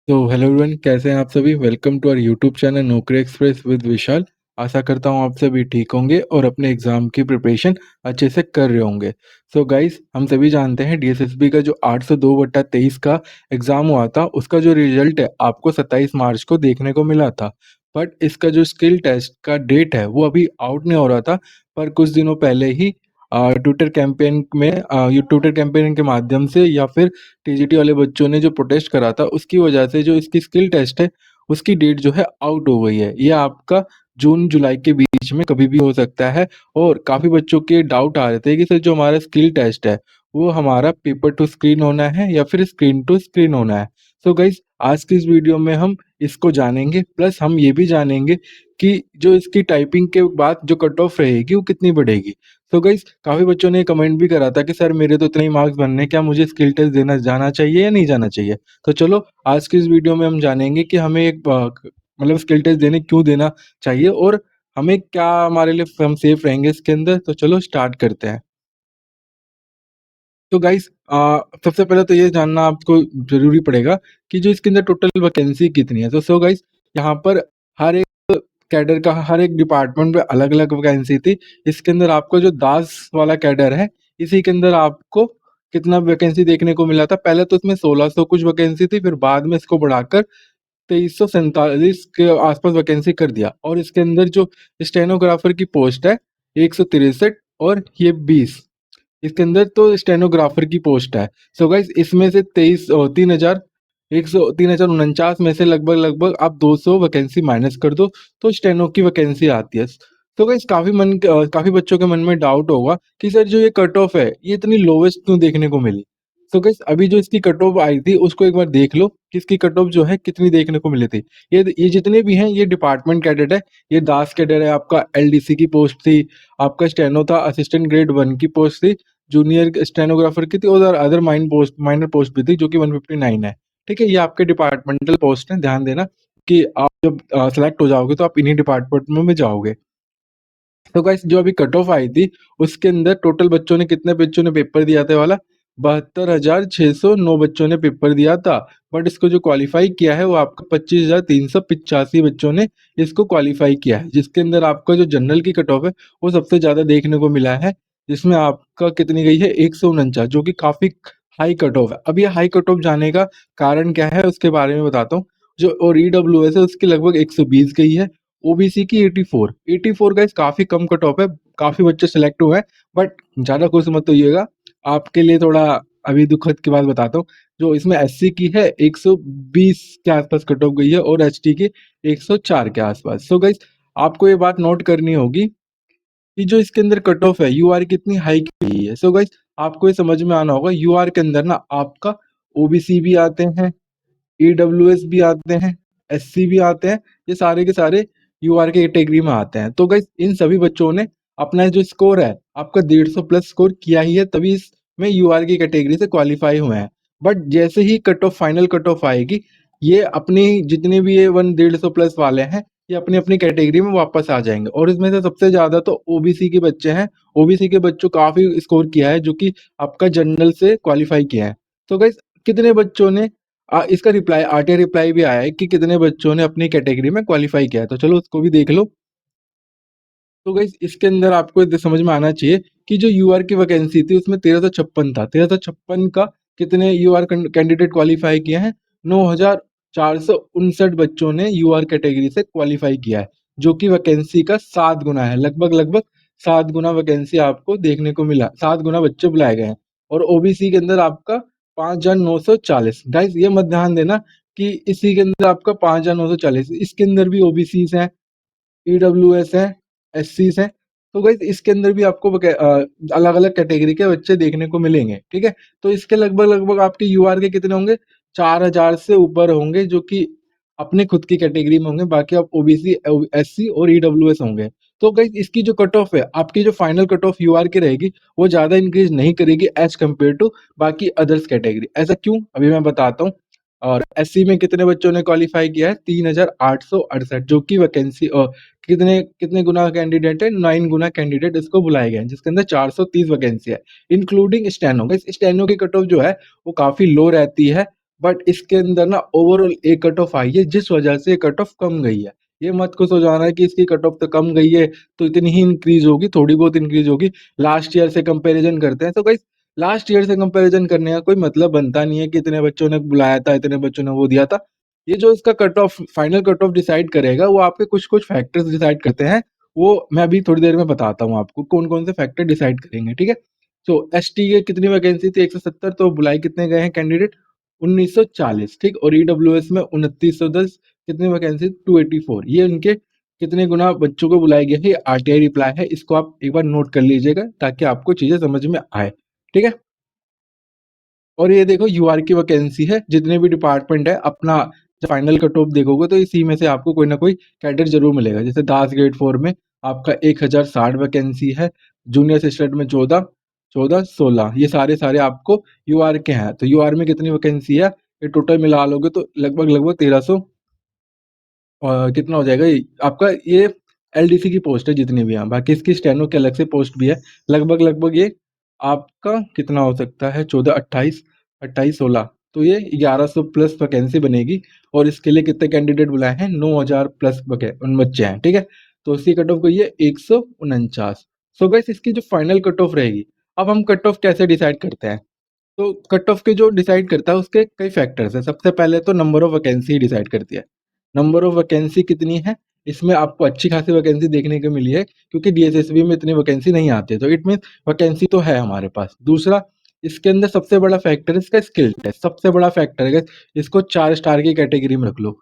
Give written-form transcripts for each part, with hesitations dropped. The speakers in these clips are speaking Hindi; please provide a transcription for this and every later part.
तो हेलो एवरीवन, कैसे हैं आप सभी। Welcome to our YouTube channel Naukri express with Vishal. आशा करता हूं आप सभी ठीक होंगे और अपने एग्जाम की प्रिपरेशन अच्छे से कर रहे होंगे। सो गाइस, हम सभी जानते हैं डीएसएसबी का जो 802/23 का एग्ज़ाम हुआ था, उसका जो रिजल्ट है आपको 27 मार्च को देखने को मिला था। बट इसका जो स्किल टेस्ट का डेट है वो अभी आउट नहीं हो रहा था। पर कुछ दिनों पहले ही ट्विटर कैंपेन में ये ट्विटर कैंपेन के माध्यम से या फिर टीजीटी वाले बच्चों ने जो प्रोटेस्ट करा था उसकी वजह से जो इसकी स्किल टेस्ट है उसकी डेट जो है आउट हो गई है। ये आपका जून जुलाई के बीच में कभी भी हो सकता है। और काफ़ी बच्चों के डाउट आ रहे थे कि सर जो हमारा स्किल टेस्ट है वो हमारा पेपर टू स्क्रीन होना है या फिर स्क्रीन टू स्क्रीन होना है। सो गाइस, आज की इस वीडियो में हम इसको जानेंगे, प्लस हम ये भी जानेंगे कि जो इसकी टाइपिंग के बाद जो कट ऑफ रहेगी वो कितनी बढ़ेगी। तो गाइस, काफ़ी बच्चों ने कमेंट भी करा था कि सर मेरे तो इतने ही मार्क्स बनने हैं, क्या मुझे स्किल टेस्ट देना जाना चाहिए या नहीं जाना चाहिए? तो चलो आज की इस वीडियो में हम जानेंगे कि हमें एक मतलब स्किल टेस्ट देने क्यों देना चाहिए और हमें क्या हमारे लिए हम सेफ रहेंगे इसके अंदर। तो चलो स्टार्ट करते हैं। तो गाइस, सबसे पहले तो ये जानना आपको ज़रूरी पड़ेगा कि जो इसके अंदर टोटल वैकेंसी कितनी है। तो सो गाइस, यहाँ पर हर एक कैडर का हर एक डिपार्टमेंट में अलग-अलग वैकेंसी थी। इसके अंदर आपको जो दास वाला कैडर है, इसी के अंदर आपको कितना वैकेंसी देखने को मिला था। पहले तो इसमें 1600 कुछ वैकेंसी थी, फिर बाद में इसको बढ़ाकर 2347 के आसपास वैकेंसी कर दिया। और इसके अंदर जो स्टेनोग्राफर की पोस्ट है 163 और ये 20, इसके अंदर तो स्टेनोग्राफर की पोस्ट है। सो गाइस, इसमें से 3049 में से लगभग आप 200 वैकेंसी माइनस कर दो तो स्टेनो की वैकेंसी आती है। तो गाइस, काफ़ी बच्चों के मन में डाउट होगा कि सर जो ये कट ऑफ है ये इतनी लोवेस्ट क्यों देखने को मिली। तो गाइस, अभी जो इसकी कट ऑफ आई थी उसको एक बार देख लो कि इसकी कट ऑफ जो है कितनी देखने को मिली थी। ये जितने भी हैं ये डिपार्टमेंट कैडेट है। ये दास कैडर है, आपका एलडीसी की पोस्ट थी, आपका स्टेनो था, असिस्टेंट ग्रेड 1 की पोस्ट थी, जूनियर स्टेनोग्राफर की थी और अदर माइनर पोस्ट भी थी जो कि 159 है। ठीक है? ये आपके डिपार्टमेंटल पोस्ट हैं, ध्यान देना कि आप जब सेलेक्ट हो जाओगे तो आप इन्हीं डिपार्टमेंट में जाओगे। तो गाइस, जो अभी कट ऑफ आई थी उसके अंदर टोटल कितने बच्चों ने पेपर दिया था वाला 72,609 बच्चों ने पेपर दिया था। बट इसको जो क्वालिफाई किया है वो आपका 25,385 बच्चों ने इसको क्वालिफाई किया है, जिसके अंदर आपका जो जनरल की कट ऑफ है वो सबसे ज़्यादा देखने को मिला है, जिसमें आपका कितनी गई है 149, जो कि काफ़ी हाई कट ऑफ है। अब ये हाई कट ऑफ जाने का कारण क्या है उसके बारे में बताता हूँ। जो और ईडब्ल्यूएस है उसकी लगभग 120 गई है, ओबीसी की 84, 84 गाइस काफ़ी कम कट ऑफ है, काफ़ी बच्चे सेलेक्ट हुए हैं। बट ज़्यादा खुश मत होइएगा, आपके लिए थोड़ा अभी दुखद की बात बताता हूँ। जो इसमें एससी की है 120 के आसपास कट ऑफ गई है और एसटी की 104 के आसपास। सो गाइस, आपको ये बात नोट करनी होगी कि जो इसके अंदर कट ऑफ है यूआर कितनी हाई की गई है। सो गाइस, आपको ये समझ में आना होगा यूआर के अंदर ना आपका ओबीसी भी आते हैं, ईडब्ल्यूएस भी आते हैं, एससी भी आते हैं, ये सारे के सारे यूआर के कैटेगरी में आते हैं। तो गाइस, इन सभी बच्चों ने अपना जो स्कोर है आपका 150 प्लस स्कोर किया ही है, तभी इसमें यूआर की कैटेगरी से क्वालिफाई हुए हैं। बट जैसे ही cut off final cut off आएगी, ये अपनी जितने भी ये 150 प्लस वाले हैं ये अपनी अपनी कैटेगरी में वापस आ जाएंगे। और इसमें से सबसे ज्यादा तो ओबीसी के बच्चे हैं। ओबीसी के बच्चों काफी स्कोर किया है जो कि आपका जनरल से क्वालिफाई किया है। तो गाइस, कितने बच्चों ने इसका रिप्लाई आरटीआई रिप्लाई भी आया है कि कितने बच्चों ने अपनी कैटेगरी में क्वालिफाई किया है, तो चलो उसको भी देख लो। तो गाइस, इसके अंदर आपको ये समझ में आना चाहिए कि जो यूआर की वैकेंसी थी उसमें 1356 था। 1356 का कितने यूआर कैंडिडेट क्वालिफाई किए हैं? 9,459 बच्चों ने यूआर कैटेगरी से क्वालिफाई किया है, जो कि वैकेंसी का 7 गुना है। लगभग 7 गुना वैकेंसी आपको देखने को मिला, 7 गुना बच्चे बुलाए गए हैं। और ओबीसी के अंदर आपका 5,940। गाइस, ये मत ध्यान देना कि इसी के अंदर आपका 5,940, इसके अंदर भी ओबीसी हैं, ईडब्ल्यूएस है, एससीस हैं। तो गाइस, इसके अंदर भी आपको अलग-अलग कैटेगरी के बच्चे देखने को मिलेंगे, ठीक है? तो इसके लगभग आपके यूआर के कितने होंगे? 4,000 से ऊपर होंगे जो कि अपने खुद की कैटेगरी में होंगे, बाकी आप ओबीसी, एससी और ईडब्ल्यूएस होंगे। तो गाइस, इसकी जो कट ऑफ है, आपकी जो फाइनल कट ऑफ यूआर की रहेगी, वो ज़्यादा इंक्रीज़ नहीं करेगी एज़ कम्पेयर टू बाकी अदर्स कैटेगरी। ऐसा क्यों? अभी मैं बताता हूँ। और एससी में कितने बच्चों ने क्वालिफाई किया है? 3,868, जो कि वैकेंसी कितने कितने गुना कैंडिडेट है? 9 गुना कैंडिडेट इसको बुलाए गए हैं, जिसके अंदर 430 वैकेंसी है, इंक्लूडिंग स्टेनो। गाइस, स्टेनो की कट ऑफ जो है वो काफ़ी लो रहती है, बट इसके अंदर ना ओवरऑल एक कट ऑफ आई है, जिस वजह से कट ऑफ कम गई है। ये मत को सोचाना है कि इसकी कट ऑफ तो कम गई है तो इतनी ही इंक्रीज होगी, थोड़ी बहुत इंक्रीज होगी। लास्ट ईयर से कंपैरिजन करते हैं तो गाइस, लास्ट ईयर से कंपैरिजन करने का कोई मतलब बनता नहीं है कि इतने बच्चों ने बुलाया था, इतने बच्चों ने वो दिया था। ये जो इसका cut off, final cut of decide करेगा, वो आपके कुछ कुछ फैक्टर्स डिसाइड करते हैं। वो मैं अभी थोड़ी देर में बताता हूँ आपको कौन कौन से फैक्टर डिसाइड करेंगे, ठीक है। तो एस टी की कितनी वैकेंसी थी, 170, तो बुलाए कितने गए हैं कैंडिडेट, 1940, ठीक। और ईडब्ल्यूएस में 2910, कितनी वैकेंसी, 284। ये उनके कितने गुना बच्चों को बुलाया गया है, ये आरटीआई रिप्लाई है, इसको आप एक बार नोट कर लीजिएगा ताकि आपको चीजें समझ में आए, ठीक है। और ये देखो यूआर की वैकेंसी है, जितने भी डिपार्टमेंट है अपना फाइनल कट ऑफ देखोगे तो इसी में से आपको कोई ना कोई कैडेट जरूर मिलेगा। जैसे दास ग्रेड 4 में आपका 1060 वैकेंसी है, जूनियर असिस्टेंट में 14, 14, 16, ये सारे सारे आपको यूआर के हैं। तो यूआर में कितनी वैकेंसी है, ये टोटल मिला लोगे तो लगभग लगभग 1300, कितना हो जाएगा ये आपका, ये एलडीसी की पोस्ट है जितनी भी हैं। बाकी इसकी स्टेनो की अलग से पोस्ट भी है। लगभग लगभग ये आपका कितना हो सकता है, 14, 28, 28, 16, तो ये 1100 प्लस वैकेंसी बनेगी। और इसके लिए कितने कैंडिडेट बुलाए हैं, 9000 प्लस बच्चे हैं, ठीक है। तो इसकी कट ऑफ गई है 149। सो गाइस, इसकी जो फाइनल कट ऑफ रहेगी, अब हम कट ऑफ कैसे डिसाइड करते हैं। तो कट ऑफ के जो डिसाइड करता है उसके कई फैक्टर्स हैं। सबसे पहले तो नंबर ऑफ वैकेंसी डिसाइड करती है। नंबर ऑफ वैकेंसी कितनी है, इसमें आपको अच्छी खासी वैकेंसी देखने को मिली है, क्योंकि डीएसएसबी में इतनी वैकेंसी नहीं आती है, तो इट मीन वैकेंसी तो है हमारे पास। दूसरा, इसके अंदर सबसे बड़ा फैक्टर है इसका स्किल टेस्ट, सबसे बड़ा फैक्टर है। इसको 4 स्टार की कैटेगरी में रख लो।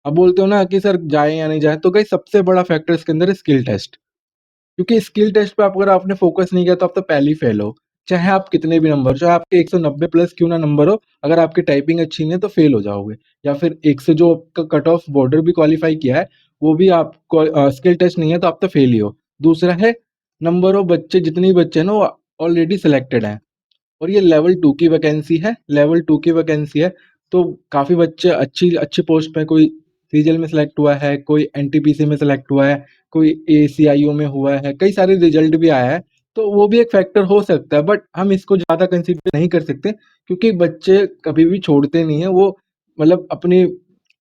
अब बोलते हो ना कि सर जाए या नहीं जाए, तो गाइस सबसे बड़ा फैक्टर इसके अंदर स्किल टेस्ट। क्योंकि स्किल टेस्ट पे आप, अगर आपने फोकस नहीं किया तो आप तो पहले ही फेल हो। चाहे आप कितने भी नंबर, चाहे आपके 190 प्लस क्यों ना नंबर हो, अगर आपकी टाइपिंग अच्छी नहीं है तो फेल हो जाओगे। या फिर एक से जो कट ऑफ बॉर्डर भी क्वालिफाई किया है, वो भी आप स्किल टेस्ट नहीं है तो आप तो फेल ही हो। दूसरा है नंबर ऑफ बच्चे, जितने भी बच्चे हैं ना वो ऑलरेडी सिलेक्टेड हैं। और ये लेवल 2 की वैकेंसी है, लेवल 2 की वैकेंसी है। तो काफ़ी बच्चे अच्छी अच्छी पोस्ट पे, कोई सीजीएल में सेलेक्ट हुआ है, कोई एनटीपीसी में सेलेक्ट हुआ है, कोई एसीआईओ में हुआ है, कई सारे रिजल्ट भी आया है। तो वो भी एक फैक्टर हो सकता है, बट हम इसको ज़्यादा कंसीडर नहीं कर सकते, क्योंकि बच्चे कभी भी छोड़ते नहीं है। वो मतलब अपनी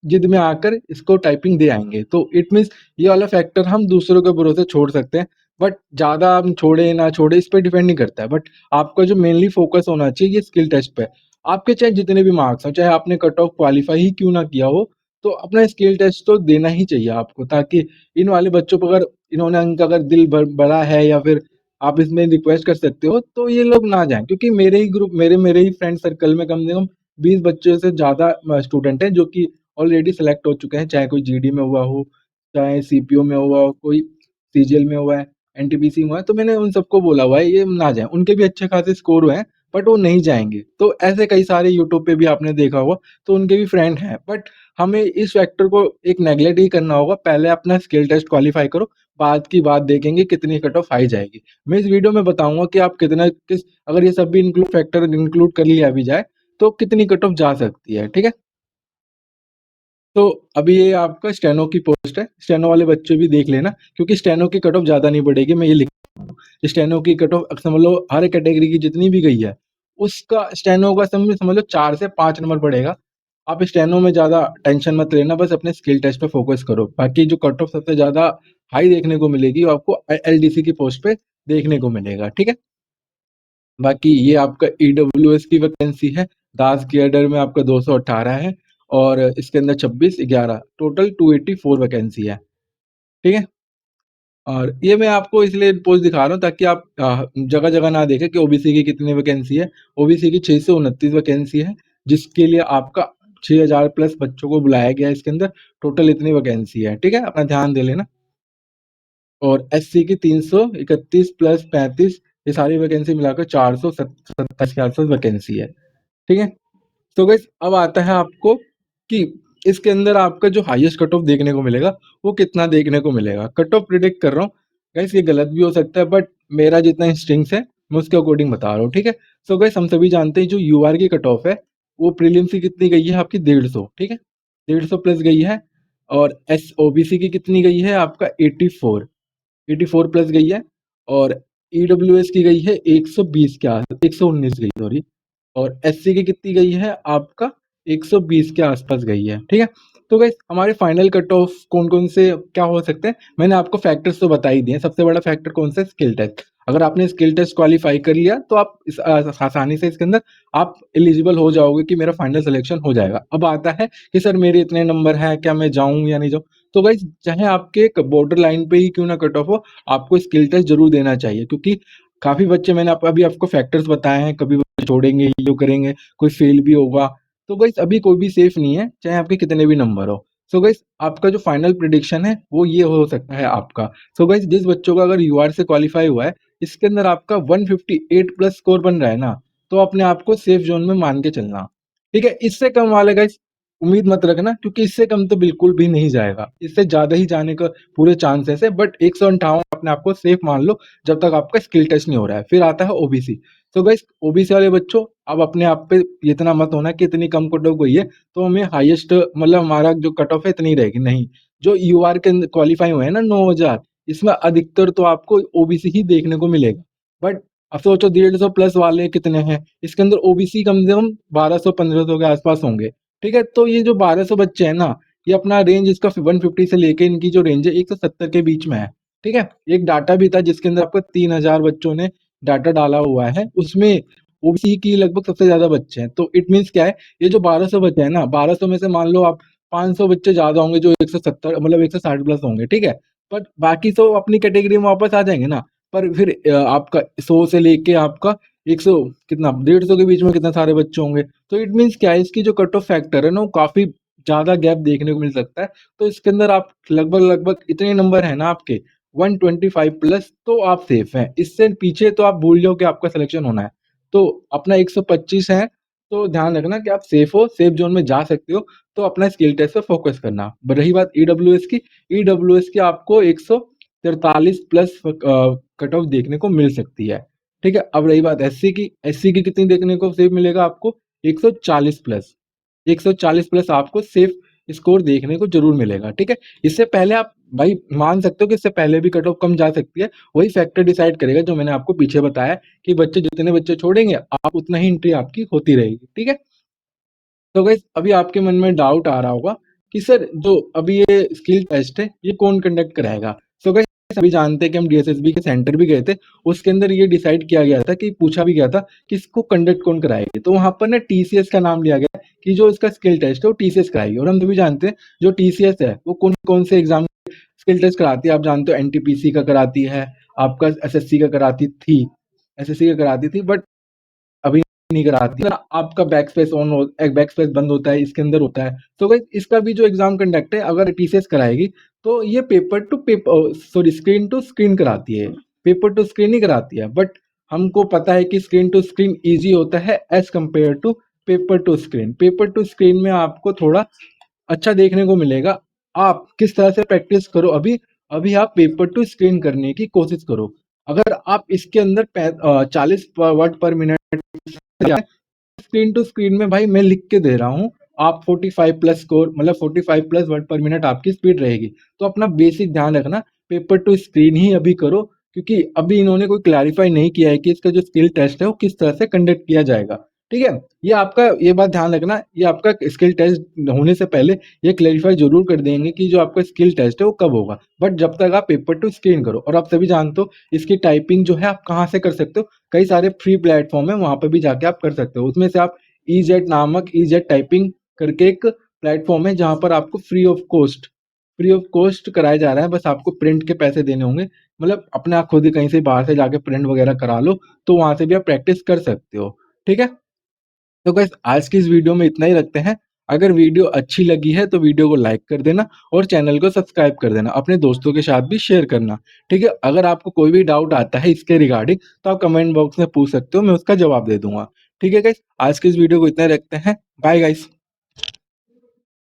जिद में आकर इसको टाइपिंग दे आएंगे। तो इट मीन्स ये वाला फैक्टर हम दूसरों के भरोसे छोड़ सकते हैं, बट ज़्यादा हम छोड़े ना छोड़े इस पर डिपेंड नहीं करता है। बट आपका जो मेनली फोकस होना चाहिए ये स्किल टेस्ट पे। आपके चाहे जितने भी मार्क्स हो, चाहे आपने कट ऑफ क्वालिफाई ही क्यों ना किया हो, तो अपना स्किल टेस्ट तो देना ही चाहिए आपको, ताकि इन वाले बच्चों पर अगर इन्होंने इनका अगर दिल बड़ा है, या फिर आप इसमें रिक्वेस्ट कर सकते हो, तो ये लोग ना जाएं। क्योंकि मेरे ही ग्रुप, मेरे ही फ्रेंड सर्कल में कम से कम 20 बच्चों से ज़्यादा स्टूडेंट हैं जो कि ऑलरेडी सेलेक्ट हो चुके हैं, चाहे कोई जीडी में हुआ हो, चाहे सीपीओ में हुआ हो, कोई सीजीएल में हुआ है, एनटीपीसी में हुआ है। तो मैंने उन सबको बोला हुआ है ये ना जाएं, उनके भी अच्छे खासे स्कोर हुए हैं, बट वो नहीं जाएंगे। तो ऐसे कई सारे यूट्यूब पे भी आपने देखा होगा, तो उनके भी फ्रेंड हैं। बट हमें इस फैक्टर को एक नेगलेक्ट ही करना होगा, पहले अपना स्किल टेस्ट क्वालिफाई करो, बाद की बात देखेंगे कितनी कट ऑफ आई जाएगी। मैं इस वीडियो में बताऊंगा कि आप कितना किस, अगर ये सब भी इंक्लूड फैक्टर इंक्लूड कर लिया भी जाए तो कितनी कट ऑफ जा सकती है, ठीक है। तो अभी ये आपका स्टेनो की पोस्ट है, स्टेनो वाले बच्चे भी देख लेना, क्योंकि स्टेनो की कट ऑफ ज़्यादा नहीं बढ़ेगी, मैं ये लिख, स्टेनो की कट ऑफ समझ लो हर कैटेगरी की जितनी भी गई है, उसका स्टेनो का समझ लो 4 से 5 नंबर बढ़ेगा। आप स्टेनो में ज़्यादा टेंशन मत लेना, बस अपने स्किल टेस्ट पे फोकस करो। बाकी जो कट ऑफ सबसे ज़्यादा हाई देखने को मिलेगी वो आपको एलडीसी की पोस्ट पे देखने को मिलेगा, ठीक है। बाकी ये आपका ईडब्ल्यूएस की वैकेंसी है, दास केडर में आपका 218 है, और इसके अंदर 26, 11, टोटल 284 वैकेंसी है, ठीक है। और ये मैं आपको इसलिए पोस्ट दिखा रहा हूँ ताकि आप जगह जगह ना देखें कि ओबीसी की कितनी वैकेंसी है। ओबीसी की 629 वैकेंसी है, जिसके लिए आपका 6000 प्लस बच्चों को बुलाया गया है। इसके अंदर टोटल इतनी वैकेंसी है, ठीक है, अपना ध्यान दे लेना। और एससी की 331 प्लस 35, ये सारी वैकेंसी मिलाकर 427 के आसपास वैकेंसी है, ठीक है। तो गाइस अब आता है आपको कि इसके अंदर आपका जो हाईएस्ट कट ऑफ देखने को मिलेगा वो कितना देखने को मिलेगा। कट ऑफ प्रिडिक्ट कर रहा हूँ गाइस, ये गलत भी हो सकता है, बट मेरा जितना इंस्टिंक्ट है मैं उसके अकॉर्डिंग बता रहा हूँ, ठीक है। सो गाइस हम सभी जानते हैं जो यूआर की कट ऑफ है वो प्रीलिम्स की कितनी गई है आपकी, 150, ठीक है, 150 प्लस गई है। और एस ओबीसी की कितनी गई है आपका, 84, 84 प्लस गई है। और ईडब्ल्यूएस की गई है 120 के आस 119 गई, सॉरी। और एससी की कितनी गई है आपका, 120 के आसपास गई है, ठीक है? तो गाइस हमारे फाइनल कट ऑफ कौन-कौन से क्या हो सकते हैं, मैंने आपको फैक्टर्स तो बता ही दिए हैं। सबसे बड़ा फैक्टर कौन सा है? Skill test. अगर आपने स्किल टेस्ट क्वालीफाई कर लिया तो आप आसानी से इसके अंदर आप एलिजिबल हो जाओगे कि मेरा फाइनल सिलेक्शन हो जाएगा। अब आता है कि सर मेरे इतने नंबर हैं, क्या मैं जाऊँ या नहीं जाऊँ? तो गाइस चाहे आपके क बॉर्डर लाइन पे ही क्यों ना कट ऑफ हो, आपको स्किल टेस्ट ज़रूर देना चाहिए, क्योंकि काफ़ी बच्चे मैंने आप अभी आपको फैक्टर्स बताए हैं, कभी बच्चे छोड़ेंगे, ये करेंगे, कोई फेल भी होगा। तो गाइस अभी कोई भी सेफ नहीं है, चाहे आपके कितने भी नंबर हो। सो गाइस आपका जो फाइनल प्रेडिक्शन है वो ये हो सकता है आपका। सो गाइस जिस बच्चों का अगर यूआर से क्वालीफाई हुआ है, इसके अंदर आपका 158 प्लस स्कोर बन रहा है ना, तो अपने आप को सेफ ज़ोन में मान के चलना। ठीक है? इससे कम वाले गाइस उम्मीद मत रखना, क्योंकि इससे कम तो बिल्कुल भी नहीं जाएगा। इससे ज़्यादा ही जाने का पूरे चांसेस है, बट 158 अपने आप को सेफ मान लो जब तक आपका स्किल टेस्ट नहीं हो रहा है। फिर आता है ओबीसी। तो गाइस ओबीसी वाले बच्चों, अब अपने आप पे इतना मत होना कि इतनी कम कट ऑफ गई है तो हमें हाईएस्ट मतलब हमारा जो कट ऑफ है इतनी रहेगी, नहीं। जो यूआर के अंदर क्वालीफाई हुए हैं ना 9000, इसमें अधिकतर तो आपको ओबीसी ही देखने को मिलेगा। बट अब सोचो 150 प्लस वाले कितने हैं, इसके अंदर ओबीसी कम से कम 1200-1500 के आसपास होंगे। ठीक है? तो ये जो 1200 बच्चे हैं ना, ये अपना रेंज इसका 150 से लेके इनकी जो रेंज है 170 के बीच में है। ठीक है? एक डाटा भी था जिसके अंदर आपको 3000 बच्चों ने डाटा डाला हुआ है, उसमें ओबीसी की लगभग सबसे ज़्यादा बच्चे हैं। तो इट मीन्स क्या है, ये जो 1200 बच्चे हैं ना, 1200 में से मान लो आप 500 बच्चे ज़्यादा होंगे जो 170 मतलब 160 प्लस होंगे, ठीक है? बट बाकी सब अपनी कैटेगरी में वापस आ जाएँगे ना। पर फिर आपका 100 से लेके आपका 100 कितना 150 के बीच में कितने सारे बच्चे होंगे। तो इट मीन्स क्या है, इसकी जो कट ऑफ फैक्टर है ना, वो काफ़ी ज़्यादा गैप देखने को मिल सकता है। तो इसके अंदर आप लगभग-लगभग इतने नंबर हैं ना आपके 125 प्लस, तो आप सेफ हैं। इससे पीछे तो आप भूल जाओ कि आपका सिलेक्शन होना है। तो अपना 125 है, तो ध्यान रखना कि आप सेफ हो, सेफ ज़ोन में जा सकते हो, तो अपना स्किल टेस्ट पे फ़ोकस करना। रही बात ईडब्ल्यूएस की, ईडब्ल्यूएस की आपको 143 प्लस कट ऑफ देखने को मिल सकती है। ठीक है? अब रही बात एससी की, एससी की कितनी देखने को सेफ मिलेगा आपको? 140 प्लस। 140 प्लस आपको सेफ स्कोर देखने को ज़रूर मिलेगा, ठीक है? इससे पहले आप भाई मान सकते हो कि इससे पहले भी कट ऑफ कम जा सकती है, वही फैक्टर डिसाइड करेगा जो मैंने आपको पीछे बताया कि बच्चे जितने बच्चे छोड़ेंगे, आप उतना ही एंट्री आपकी होती रहेगी, ठीक है? तो गाइस अभी आपके मन में डाउट आ रहा होगा कि सर जो अभी ये स्किल टेस्ट है, ये कौन कंडक्ट कराएगा? सो गाइस सभी जानते हैं कि हम डीएसएसबी के सेंटर भी गए थे, उसके अंदर ये डिसाइड किया गया था कि पूछा भी गया था कि इसको कंडक्ट कौन कराएगी? तो वहाँ पर ना टीसीएस का नाम लिया गया कि जो इसका स्किल टेस्ट है वो टीसीएस कराएगी, और हम सभी जानते हैं जो टीसीएस है वो कौन-कौन से एग्ज़ाम स्किल टेस्ट कराती है। आप जानते हो एनटीपीसी का कराती है, आपका एसएससी का कराती थी, एसएससी का कराती थी, बट अभी नहीं कराती है। आपका बैकस्पेस ऑन हो बैकस्पेस बंद होता है, इसके अंदर होता है। तो गाइस इसका भी जो एग्ज़ाम कंडक्ट है, अगर टीसीएस कराएगी तो ये paper to sorry screen to screen कराती है, पेपर टू स्क्रीन नहीं कराती है। बट हमको पता है कि स्क्रीन टू स्क्रीन ईज़ी होता है as compare to paper to screen. Paper to screen में आपको थोड़ा अच्छा देखने को मिलेगा। आप किस तरह से प्रैक्टिस करो अभी, अभी आप पेपर टू स्क्रीन करने की कोशिश करो। अगर आप इसके अंदर 40 वर्ड पर मिनट स्क्रीन टू स्क्रीन में भाई मैं लिख के दे रहा हूँ, आप 45 प्लस स्कोर मतलब 45 प्लस वर्ड पर मिनट आपकी स्पीड रहेगी। तो अपना बेसिक ध्यान रखना, पेपर टू स्क्रीन ही अभी करो, क्योंकि अभी इन्होंने कोई क्लैरिफाई नहीं किया है कि इसका जो स्किल टेस्ट है वो किस तरह से कंडक्ट किया जाएगा। ठीक है? ये आपका ये बात ध्यान रखना, ये आपका स्किल टेस्ट होने से पहले ये क्लैरिफाई ज़रूर कर देंगे कि जो आपका स्किल टेस्ट है वो कब होगा। बट जब तक आप पेपर टू स्क्रीन करो, और आप सभी जानते हो इसकी टाइपिंग जो है आप कहाँ से कर सकते हो, कई सारे फ्री प्लेटफ़ॉर्म है, वहाँ पे भी जाके आप कर सकते हो। उसमें से आप ईजेड नामक ईजेड टाइपिंग करके एक प्लेटफ़ॉर्म है जहाँ पर आपको फ्री ऑफ कॉस्ट कराया जा रहा है, बस आपको प्रिंट के पैसे देने होंगे। मतलब अपने आप खुद ही कहीं से बाहर से जाके प्रिंट वगैरह करा लो, तो वहाँ से भी आप प्रैक्टिस कर सकते हो। ठीक है? तो गाइस आज की इस वीडियो में इतना ही रखते हैं। अगर वीडियो अच्छी लगी है तो वीडियो को लाइक कर देना और चैनल को सब्सक्राइब कर देना। अपने दोस्तों के साथ भी शेयर करना। ठीक है? अगर आपको कोई भी डाउट आता है इसके रिगार्डिंग तो आप कमेंट बॉक्स में पूछ सकते हो, मैं उसका जवाब दे दूँगा। ठीक है गाइस? आज की इस वीडियो को इतना ही रखते हैं। Bye guys.